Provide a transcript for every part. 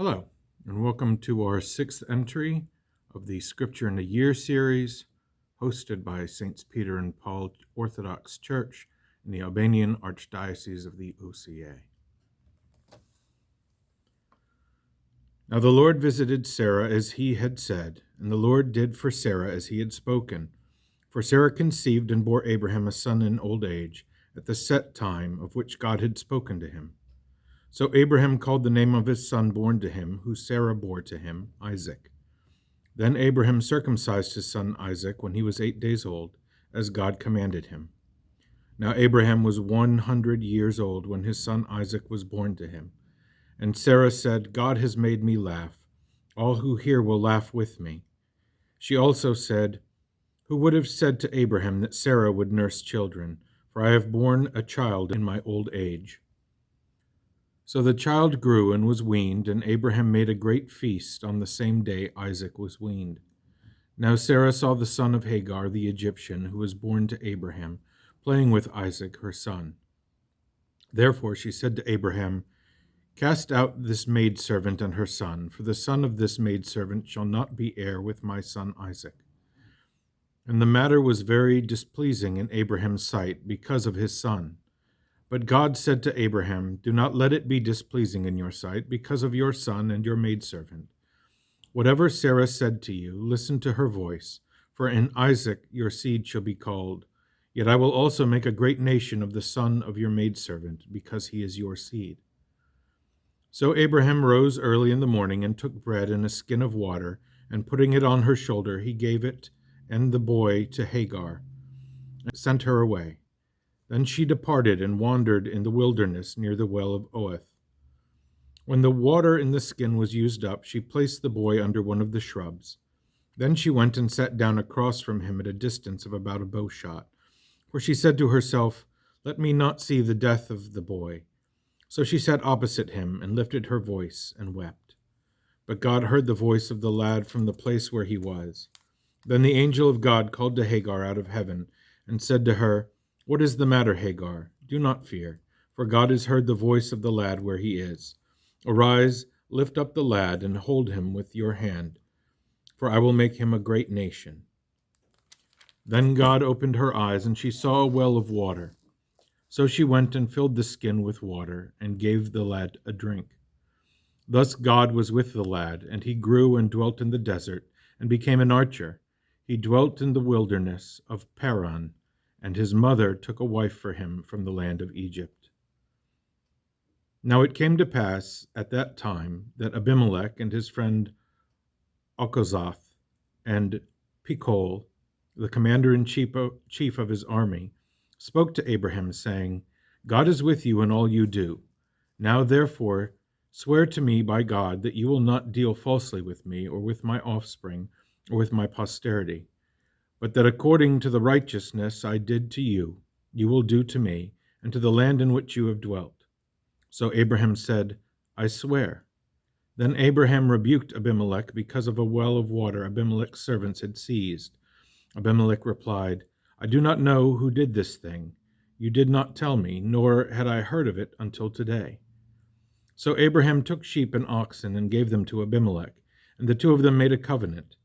Hello, and welcome to our sixth entry of the Scripture in a Year series, hosted by Saints Peter and Paul Orthodox Church in the Albanian Archdiocese of the OCA. Now the Lord visited Sarah as he had said, and the Lord did for Sarah as he had spoken. For Sarah conceived and bore Abraham a son in old age, at the set time of which God had spoken to him. So Abraham called the name of his son born to him, who Sarah bore to him, Isaac. Then Abraham circumcised his son Isaac when he was 8 days old, as God commanded him. Now Abraham was 100 years old when his son Isaac was born to him. And Sarah said, God has made me laugh. All who hear will laugh with me. She also said, Who would have said to Abraham that Sarah would nurse children? For I have borne a child in my old age. So the child grew and was weaned, and Abraham made a great feast on the same day Isaac was weaned. Now Sarah saw the son of Hagar the Egyptian, who was born to Abraham, playing with Isaac her son. Therefore she said to Abraham, Cast out this maidservant and her son, for the son of this maidservant shall not be heir with my son Isaac. And the matter was very displeasing in Abraham's sight because of his son. But God said to Abraham, Do not let it be displeasing in your sight because of your son and your maidservant. Whatever Sarah said to you, listen to her voice, for in Isaac your seed shall be called. Yet I will also make a great nation of the son of your maidservant, because he is your seed. So Abraham rose early in the morning and took bread and a skin of water, and putting it on her shoulder, he gave it and the boy to Hagar, and sent her away. Then she departed and wandered in the wilderness near the well of Oeth. When the water in the skin was used up, she placed the boy under one of the shrubs. Then she went and sat down across from him at a distance of about a bow shot. For she said to herself, Let me not see the death of the boy. So she sat opposite him and lifted her voice and wept. But God heard the voice of the lad from the place where he was. Then the angel of God called to Hagar out of heaven and said to her, What is the matter, Hagar? Do not fear, for God has heard the voice of the lad where he is. Arise, lift up the lad, and hold him with your hand, for I will make him a great nation. Then God opened her eyes, and she saw a well of water. So she went and filled the skin with water, and gave the lad a drink. Thus God was with the lad, and he grew and dwelt in the desert, and became an archer. He dwelt in the wilderness of Paran, and his mother took a wife for him from the land of Egypt. Now it came to pass at that time that Abimelech and his friend Okozath and Pekol, the commander-in-chief of his army, spoke to Abraham, saying, God is with you in all you do. Now therefore swear to me by God that you will not deal falsely with me, or with my offspring, or with my posterity, but that according to the righteousness I did to you, you will do to me, and to the land in which you have dwelt. So Abraham said, I swear. Then Abraham rebuked Abimelech because of a well of water Abimelech's servants had seized. Abimelech replied, I do not know who did this thing. You did not tell me, nor had I heard of it until today. So Abraham took sheep and oxen and gave them to Abimelech, and the two of them made a covenant.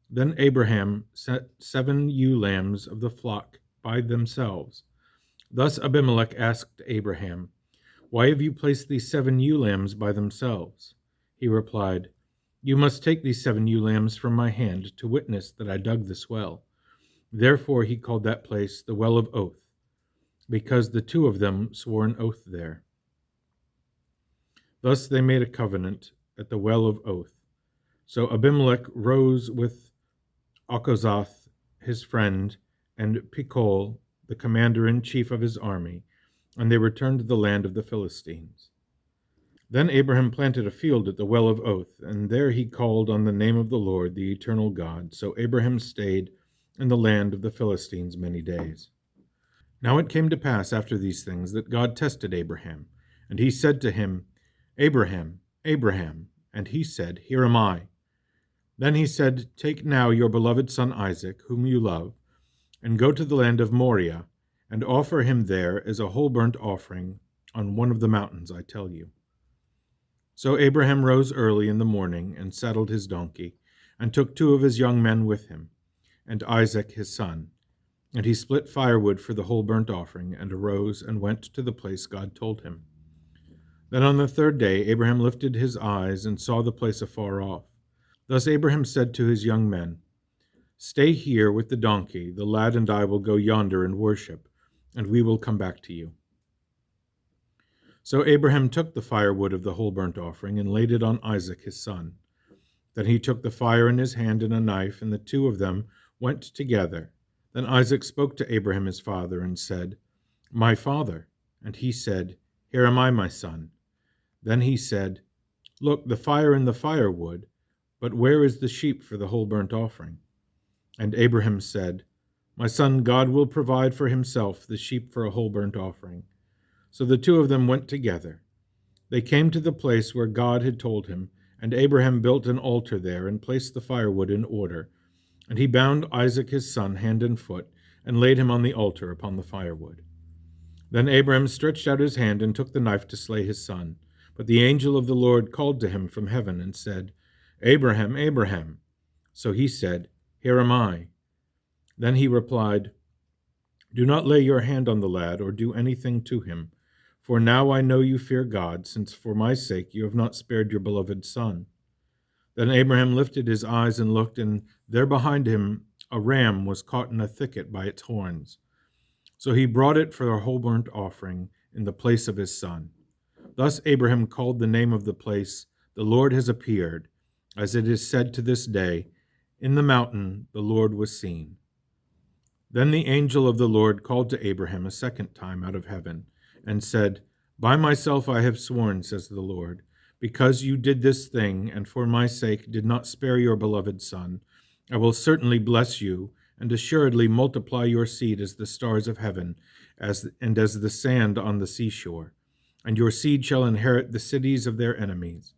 Then Abraham set 7 ewe lambs of the flock by themselves. Thus Abimelech asked Abraham, Why have you placed these 7 ewe lambs by themselves? He replied, You must take these 7 ewe lambs from my hand to witness that I dug this well. Therefore he called that place the Well of Oath, because the two of them swore an oath there. Thus they made a covenant at the Well of Oath. So Abimelech rose with Okozath, his friend, and Pekol, the commander-in-chief of his army, and they returned to the land of the Philistines. Then Abraham planted a field at the Well of Oath, and there he called on the name of the Lord, the eternal God. So Abraham stayed in the land of the Philistines many days. Now it came to pass after these things that God tested Abraham, and he said to him, Abraham, Abraham, and he said, Here am I. Then he said, Take now your beloved son Isaac, whom you love, and go to the land of Moriah, and offer him there as a whole burnt offering on one of the mountains I tell you. So Abraham rose early in the morning and saddled his donkey, and took 2 of his young men with him, and Isaac his son. And he split firewood for the whole burnt offering, and arose and went to the place God told him. Then on the 3rd day Abraham lifted his eyes and saw the place afar off. Thus Abraham said to his young men, "Stay here with the donkey, the lad and I will go yonder and worship, and we will come back to you." So Abraham took the firewood of the whole burnt offering and laid it on Isaac his son. Then he took the fire in his hand and a knife, and the 2 of them went together. Then Isaac spoke to Abraham his father and said, "My father." And he said, "Here am I, my son." Then he said, "Look, the fire and the firewood, but where is the sheep for the whole burnt offering?" And Abraham said, "My son, God will provide for himself the sheep for a whole burnt offering." So the 2 of them went together. They came to the place where God had told him, and Abraham built an altar there and placed the firewood in order. And he bound Isaac his son hand and foot, and laid him on the altar upon the firewood. Then Abraham stretched out his hand and took the knife to slay his son. But the angel of the Lord called to him from heaven and said, "Abraham, Abraham." So he said, "Here am I." Then he replied, "Do not lay your hand on the lad or do anything to him. For now I know you fear God, since for my sake you have not spared your beloved son." Then Abraham lifted his eyes and looked, and there behind him a ram was caught in a thicket by its horns. So he brought it for a whole burnt offering in the place of his son. Thus Abraham called the name of the place, "The Lord has appeared," as it is said to this day, "In the mountain the Lord was seen." Then the angel of the Lord called to Abraham a second time out of heaven, and said, "By myself I have sworn, says the Lord, because you did this thing, and for my sake did not spare your beloved son, I will certainly bless you, and assuredly multiply your seed as the stars of heaven, and as the sand on the seashore. And your seed shall inherit the cities of their enemies.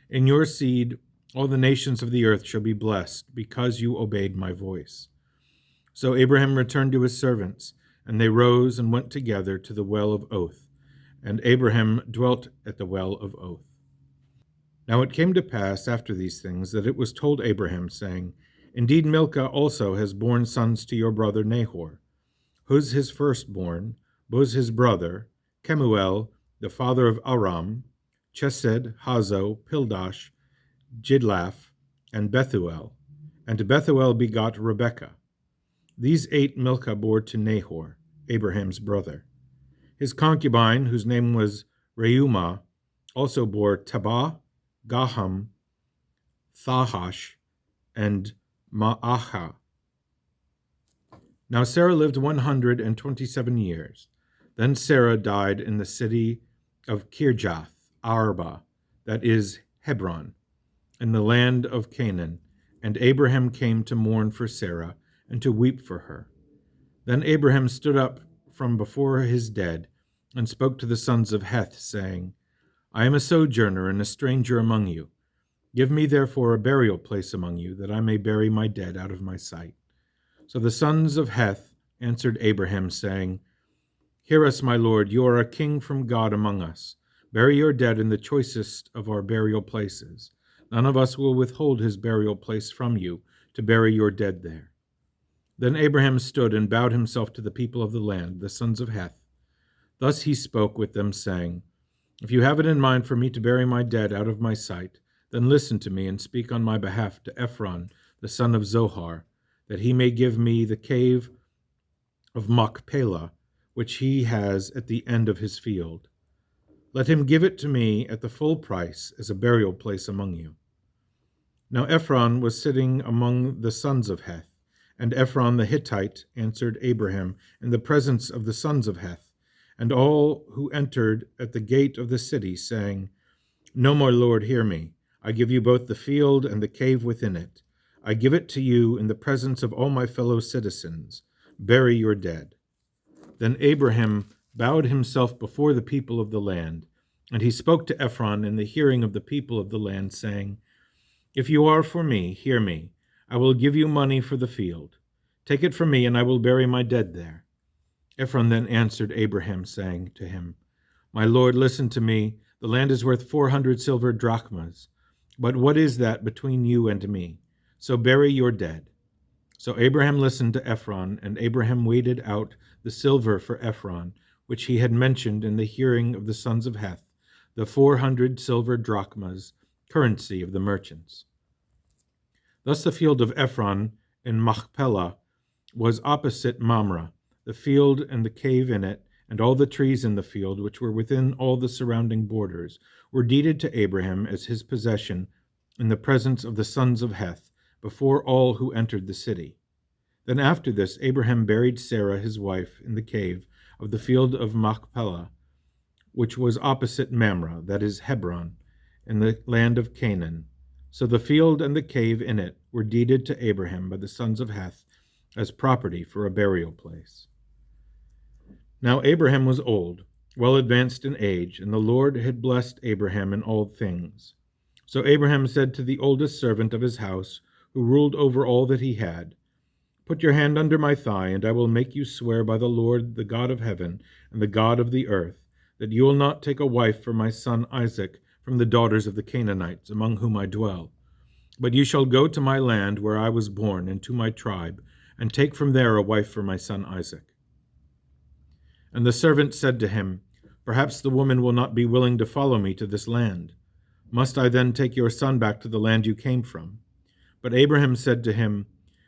In your seed all the nations of the earth shall be blessed, because you obeyed my voice." So Abraham returned to his servants, and they rose and went together to the well of Oath, and Abraham dwelt at the well of Oath. Now it came to pass after these things that it was told Abraham, saying, "Indeed Milcah also has borne sons to your brother Nahor, Huz his firstborn, Buz his brother, Kemuel the father of Aram, Chesed, Hazo, Pildash, Jidlaph, and Bethuel. And Bethuel begot Rebekah. These 8 Milcah bore to Nahor, Abraham's brother. His concubine, whose name was Reumah, also bore Tabah, Gaham, Thahash, and Ma'aha. Now Sarah lived 127 years. Then Sarah died in the city of Kirjath Arba, that is Hebron, in the land of Canaan, and Abraham came to mourn for Sarah and to weep for her. Then Abraham stood up from before his dead and spoke to the sons of Heth, saying, "I am a sojourner and a stranger among you. Give me therefore a burial place among you, that I may bury my dead out of my sight." So the sons of Heth answered Abraham, saying, "Hear us, my lord, you are a king from God among us. Bury your dead in the choicest of our burial places. None of us will withhold his burial place from you, to bury your dead there." Then Abraham stood and bowed himself to the people of the land, the sons of Heth. Thus he spoke with them, saying, "If you have it in mind for me to bury my dead out of my sight, then listen to me and speak on my behalf to Ephron, the son of Zohar, that he may give me the cave of Machpelah, which he has at the end of his field. Let him give it to me at the full price as a burial place among you." Now Ephron was sitting among the sons of Heth, and Ephron the Hittite answered Abraham in the presence of the sons of Heth, and all who entered at the gate of the city, saying, "No, my lord, hear me. I give you both the field and the cave within it. I give it to you in the presence of all my fellow citizens. Bury your dead." Then Abraham bowed himself before the people of the land, and he spoke to Ephron in the hearing of the people of the land, saying, "If you are for me, hear me. I will give you money for the field. Take it from me, and I will bury my dead there." Ephron then answered Abraham, saying to him, "My lord, listen to me. The land is worth 400 silver drachmas. But what is that between you and me? So bury your dead." So Abraham listened to Ephron, and Abraham weighed out the silver for Ephron, which he had mentioned in the hearing of the sons of Heth, the 400 silver drachmas, currency of the merchants. Thus the field of Ephron in Machpelah was opposite Mamre. The field and the cave in it, and all the trees in the field, which were within all the surrounding borders, were deeded to Abraham as his possession in the presence of the sons of Heth, before all who entered the city. Then after this, Abraham buried Sarah his wife in the cave of the field of Machpelah, which was opposite Mamre, that is Hebron, in the land of Canaan. So the field and the cave in it were deeded to Abraham by the sons of Heth as property for a burial place. Now Abraham was old, well advanced in age, and the Lord had blessed Abraham in all things. So Abraham said to the oldest servant of his house, who ruled over all that he had, "Put your hand under my thigh, and I will make you swear by the Lord, the God of heaven and the God of the earth, that you will not take a wife for my son Isaac from the daughters of the Canaanites, among whom I dwell. But you shall go to my land where I was born, and to my tribe, and take from there a wife for my son Isaac." And the servant said to him, "Perhaps the woman will not be willing to follow me to this land. Must I then take your son back to the land you came from?" But Abraham said to him,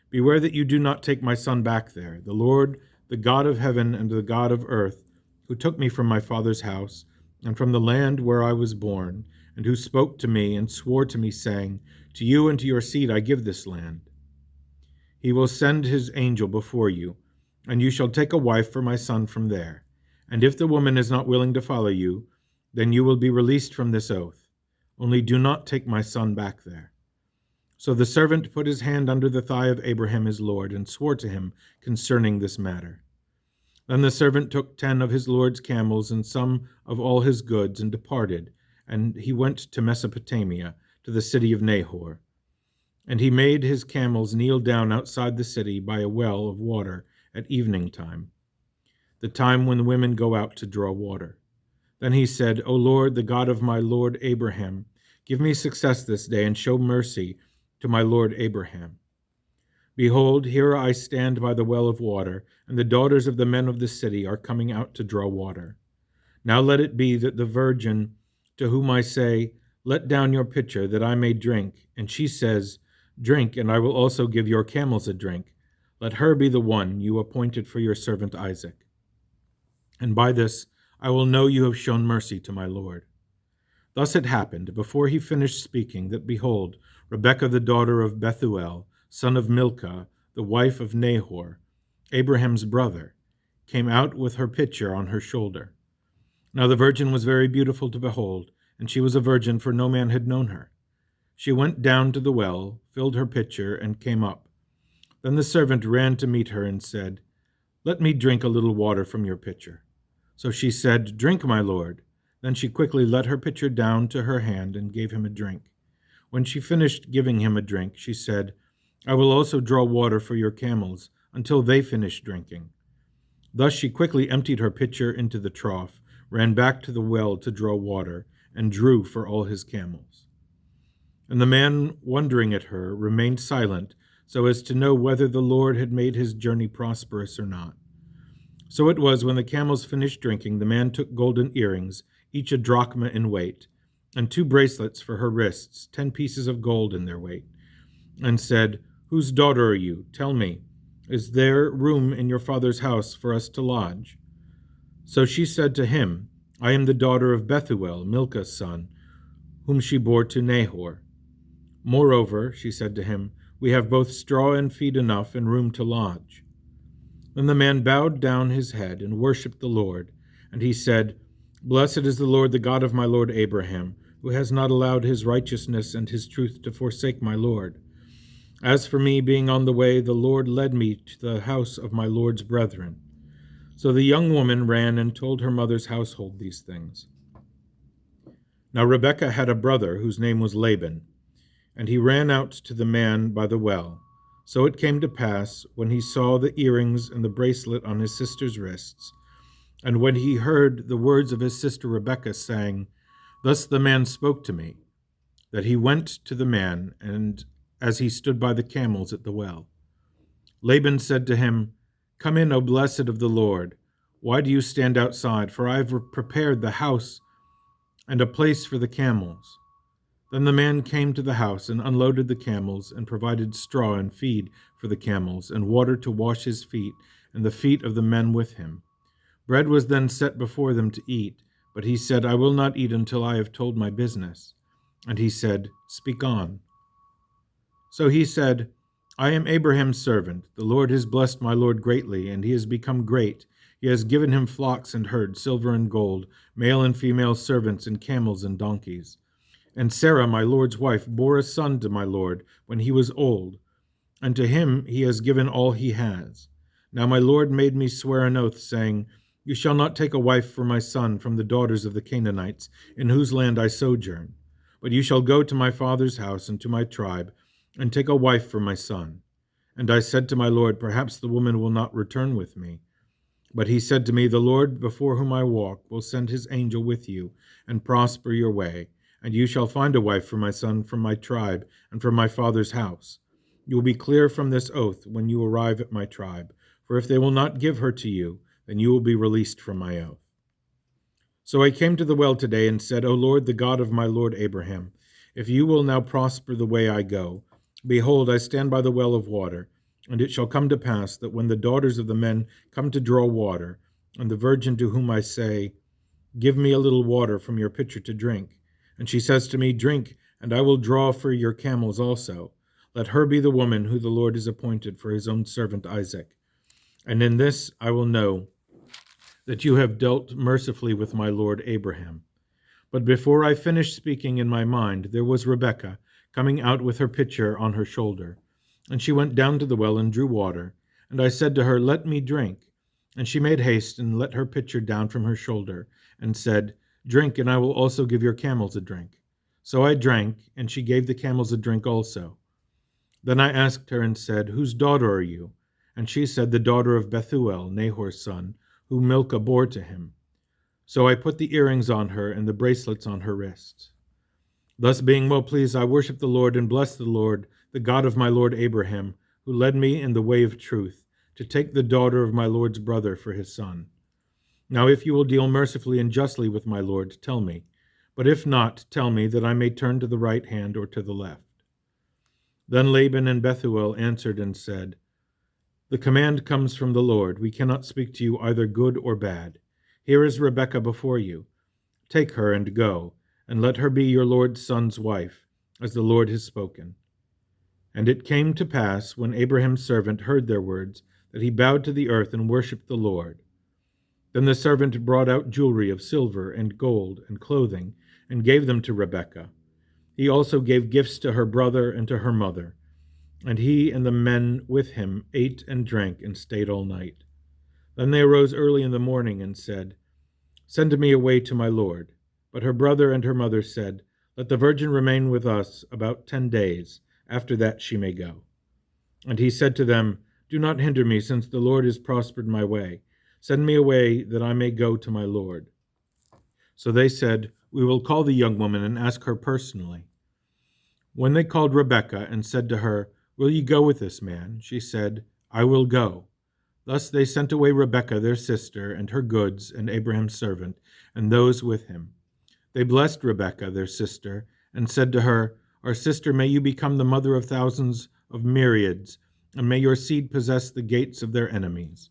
"Beware that you do not take my son back there. The Lord, the God of heaven and the God of earth, who took me from my father's house and from the land where I was born, and who spoke to me and swore to me, saying, 'To you and to your seed I give this land,' he will send his angel before you, and you shall take a wife for my son from there. And if the woman is not willing to follow you, then you will be released from this oath. Only do not take my son back there." So the servant put his hand under the thigh of Abraham his lord, and swore to him concerning this matter. Then the servant took 10 of his lord's camels and some of all his goods, and departed, and he went to Mesopotamia, to the city of Nahor. And he made his camels kneel down outside the city by a well of water at evening time, the time when the women go out to draw water. Then he said, "O Lord, the God of my lord Abraham, give me success this day, and show mercy to my lord Abraham. Behold, here I stand by the well of water, and the daughters of the men of the city are coming out to draw water. Now let it be that the virgin to whom I say, 'Let down your pitcher, that I may drink,' and she says, 'Drink, and I will also give your camels a drink,' let her be the one you appointed for your servant Isaac. And by this I will know you have shown mercy to my lord." Thus it happened, before he finished speaking, that behold, Rebekah the daughter of Bethuel, son of Milcah, the wife of Nahor, Abraham's brother, came out with her pitcher on her shoulder. Now the virgin was very beautiful to behold, and she was a virgin, for no man had known her. She went down to the well, filled her pitcher, and came up. Then the servant ran to meet her and said, "Let me drink a little water from your pitcher." So she said, "Drink, my lord." Then she quickly let her pitcher down to her hand and gave him a drink. When she finished giving him a drink, she said, "I will also draw water for your camels until they finish drinking." Thus she quickly emptied her pitcher into the trough, ran back to the well to draw water, and drew for all his camels. And the man, wondering at her, remained silent, so as to know whether the Lord had made his journey prosperous or not. So it was, when the camels finished drinking, the man took golden earrings, each a drachma in weight, and 2 bracelets for her wrists, 10 pieces of gold in their weight, and said, "Whose daughter are you? Tell me, is there room in your father's house for us to lodge?" So she said to him, "I am the daughter of Bethuel, Milcah's son, whom she bore to Nahor. Moreover," she said to him, "we have both straw and feed enough and room to lodge." Then the man bowed down his head and worshipped the Lord, and he said, "Blessed is the Lord, the God of my lord Abraham, who has not allowed his righteousness and his truth to forsake my lord. As for me, being on the way, the Lord led me to the house of my lord's brethren." So the young woman ran and told her mother's household these things. Now Rebekah had a brother whose name was Laban, and he ran out to the man by the well. So it came to pass, when he saw the earrings and the bracelet on his sister's wrists, and when he heard the words of his sister Rebekah, saying, Thus the man spoke to me, that he went to the man, and as he stood by the camels at the well. Laban said to him, Come in, O blessed of the Lord. Why do you stand outside? For I have prepared the house and a place for the camels. Then the man came to the house and unloaded the camels and provided straw and feed for the camels and water to wash his feet and the feet of the men with him. Bread was then set before them to eat, but he said, I will not eat until I have told my business. And he said, Speak on. So he said, I am Abraham's servant. The Lord has blessed my Lord greatly, and he has become great. He has given him flocks and herds, silver and gold, male and female servants, and camels and donkeys. And Sarah, my Lord's wife, bore a son to my Lord when he was old, and to him he has given all he has. Now my Lord made me swear an oath, saying, You shall not take a wife for my son from the daughters of the Canaanites, in whose land I sojourn. But you shall go to my father's house and to my tribe, and take a wife for my son. And I said to my Lord, Perhaps the woman will not return with me. But he said to me, The Lord before whom I walk will send his angel with you, and prosper your way, and you shall find a wife for my son from my tribe and from my father's house. You will be clear from this oath when you arrive at my tribe, for if they will not give her to you, then you will be released from my oath. So I came to the well today and said, O Lord, the God of my Lord Abraham, if you will now prosper the way I go, behold, I stand by the well of water, and it shall come to pass that when the daughters of the men come to draw water, and the virgin to whom I say, Give me a little water from your pitcher to drink, and she says to me, Drink, and I will draw for your camels also, let her be the woman who the Lord has appointed for his own servant Isaac. And in this I will know that you have dealt mercifully with my lord Abraham. But before I finished speaking in my mind, there was Rebekah coming out with her pitcher on her shoulder. And she went down to the well and drew water. And I said to her, Let me drink. And she made haste and let her pitcher down from her shoulder, and said, Drink, and I will also give your camels a drink. So I drank, and she gave the camels a drink also. Then I asked her and said, Whose daughter are you? And she said, The daughter of Bethuel, Nahor's son, whom Milcah bore to him. So I put the earrings on her and the bracelets on her wrists. Thus being well pleased, I worshiped the Lord and blessed the Lord, the God of my lord Abraham, who led me in the way of truth, to take the daughter of my lord's brother for his son. Now if you will deal mercifully and justly with my lord, tell me. But if not, tell me, that I may turn to the right hand or to the left. Then Laban and Bethuel answered and said, The command comes from the Lord. We cannot speak to you either good or bad. Here is Rebekah before you. Take her and go, and let her be your lord's son's wife, as the Lord has spoken. And it came to pass, when Abraham's servant heard their words, that he bowed to the earth and worshipped the Lord. Then the servant brought out jewelry of silver and gold and clothing, and gave them to Rebekah. He also gave gifts to her brother and to her mother. And he and the men with him ate and drank and stayed all night. Then they arose early in the morning and said, Send me away to my lord. But her brother and her mother said, Let the virgin remain with us about 10 days. After that she may go. And he said to them, Do not hinder me, since the Lord has prospered my way. Send me away, that I may go to my lord. So they said, We will call the young woman and ask her personally. When they called Rebekah and said to her, Will you go with this man? She said, I will go. Thus they sent away Rebekah their sister and her goods and Abraham's servant and those with him. They blessed Rebekah their sister and said to her, Our sister, may you become the mother of thousands of myriads, and may your seed possess the gates of their enemies.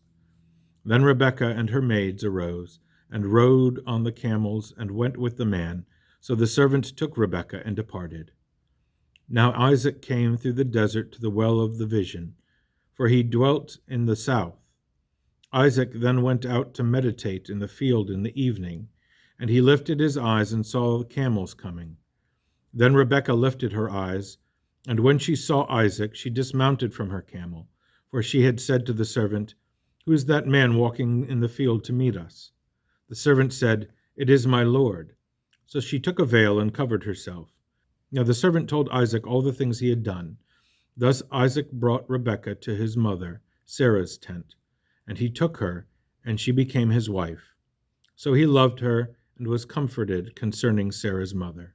Then Rebekah and her maids arose and rode on the camels and went with the man. So the servant took Rebekah and departed. Now Isaac came through the desert to the well of the vision, for he dwelt in the south. Isaac then went out to meditate in the field in the evening, and he lifted his eyes and saw the camels coming. Then Rebekah lifted her eyes, and when she saw Isaac, she dismounted from her camel, for she had said to the servant, Who is that man walking in the field to meet us? The servant said, It is my lord. So she took a veil and covered herself. Now the servant told Isaac all the things he had done. Thus Isaac brought Rebekah to his mother, Sarah's tent, and he took her, and she became his wife. So he loved her, and was comforted concerning Sarah's mother.